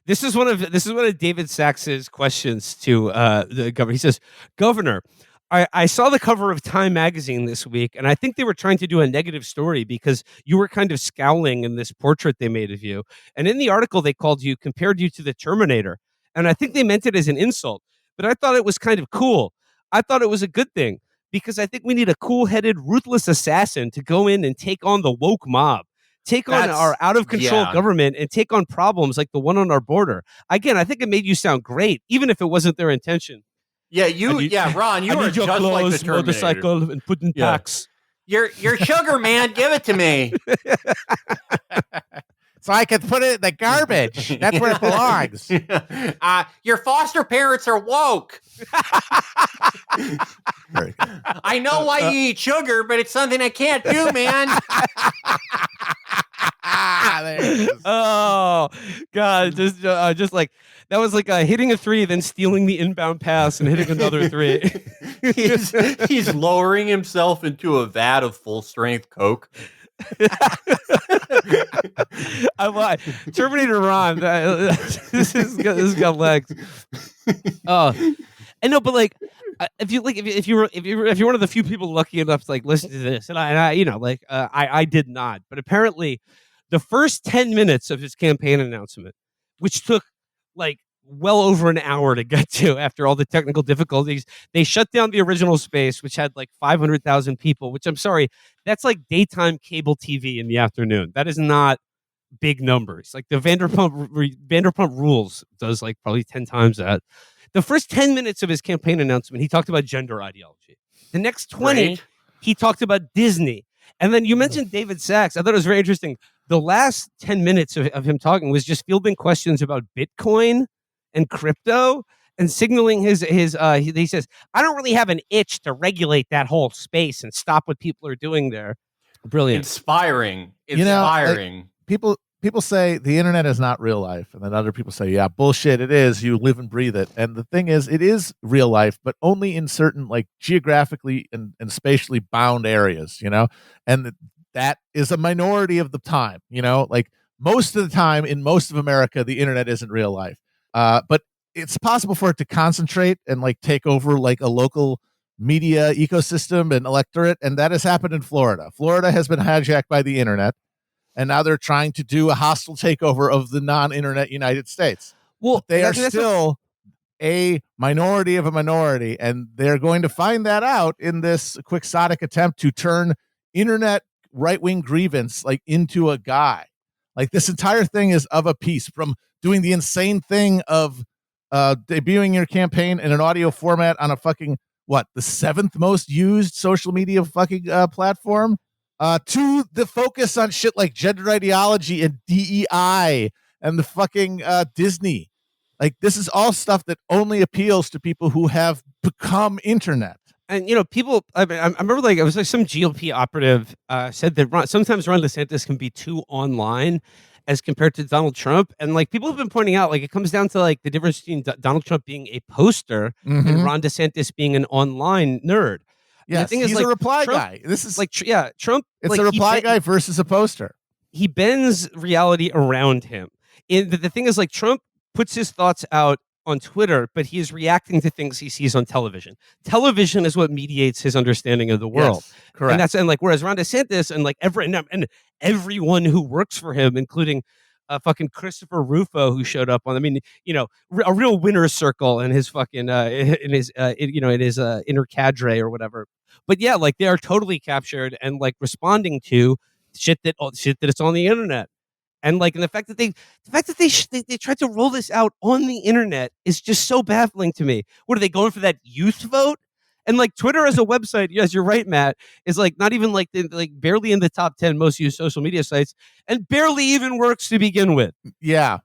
This is one of David Sachs's questions to the governor. He says, "Governor, I saw the cover of Time magazine this week, and I think they were trying to do a negative story because you were kind of scowling in this portrait they made of you. And in the article, they compared you to the Terminator, and I think they meant it as an insult. But I thought it was kind of cool. I thought it was a good thing because I think we need a cool-headed, ruthless assassin to go in and take on the woke mob." Take on our out of control government and take on problems like the one on our border. Again, I think it made you sound great, even if it wasn't their intention. Yeah, Ron, you are just like the Terminator. Motorcycle and put in packs. Your sugar, man, give it to me. So I can put it in the garbage. That's where it belongs. Your foster parents are woke. I know why you eat sugar, but it's something I can't do, man. Oh God! Just like that was like hitting a three, then stealing the inbound pass and hitting another three. he's lowering himself into a vat of full strength Coke. Terminator Ron. This has got legs. I know, but like, if you're one of the few people lucky enough to like listen to this, and I did not, but apparently, the first 10 minutes of his campaign announcement, which took like well over an hour to get to after all the technical difficulties, they shut down the original space, which had like 500,000 people. Which I'm sorry, that's like daytime cable TV in the afternoon. That is not big numbers. Like the Vanderpump Rules does like probably 10 times that. The first 10 minutes of his campaign announcement, he talked about gender ideology. The next 20, he talked about Disney. And then you mentioned David Sachs. I thought it was very interesting. The last 10 minutes of him talking was just fielding questions about Bitcoin and crypto and signaling he says, I don't really have an itch to regulate that whole space and stop what people are doing there. Brilliant. Inspiring. Like, people say the internet is not real life, and then other people say, yeah, bullshit, it is. You live and breathe it. And the thing is, it is real life, but only in certain like geographically and spatially bound areas, and that is a minority of the time, like most of the time in most of America, the internet isn't real life. But it's possible for it to concentrate and like take over like a local media ecosystem and electorate. And that has happened in Florida. Florida has been hijacked by the internet. And now they're trying to do a hostile takeover of the non-internet United States. Well, they are still a minority of a minority, and they're going to find that out in this quixotic attempt to turn internet right-wing grievance like into a guy. Like this entire thing is of a piece from doing the insane thing of debuting your campaign in an audio format on a fucking the 7th most used social media fucking platform. To the focus on shit like gender ideology and DEI and the fucking Disney. Like, this is all stuff that only appeals to people who have become internet. And, people, I remember like, it was like some GOP operative said that sometimes Ron DeSantis can be too online as compared to Donald Trump. And like, people have been pointing out, like, it comes down to like the difference between Donald Trump being a poster and Ron DeSantis being an online nerd. Yes, he's like, a reply guy. This is like, Trump. It's like, a reply guy versus a poster. He bends reality around him. The thing is, like, Trump puts his thoughts out on Twitter, but he is reacting to things he sees on television. Television is what mediates his understanding of the world. Yes, correct. And whereas Ron DeSantis and like everyone who works for him, including fucking Christopher Rufo, who showed up on, a real winner's circle in his fucking in his inner cadre or whatever. But yeah, like they are totally captured and like responding to shit that it's on the internet. And like, and the fact that they tried to roll this out on the internet is just so baffling to me. What are they going for, that youth vote? And like Twitter as a website, yes, you're right, Matt, is like not even like barely in the top 10 most used social media sites, and barely even works to begin with. Yeah,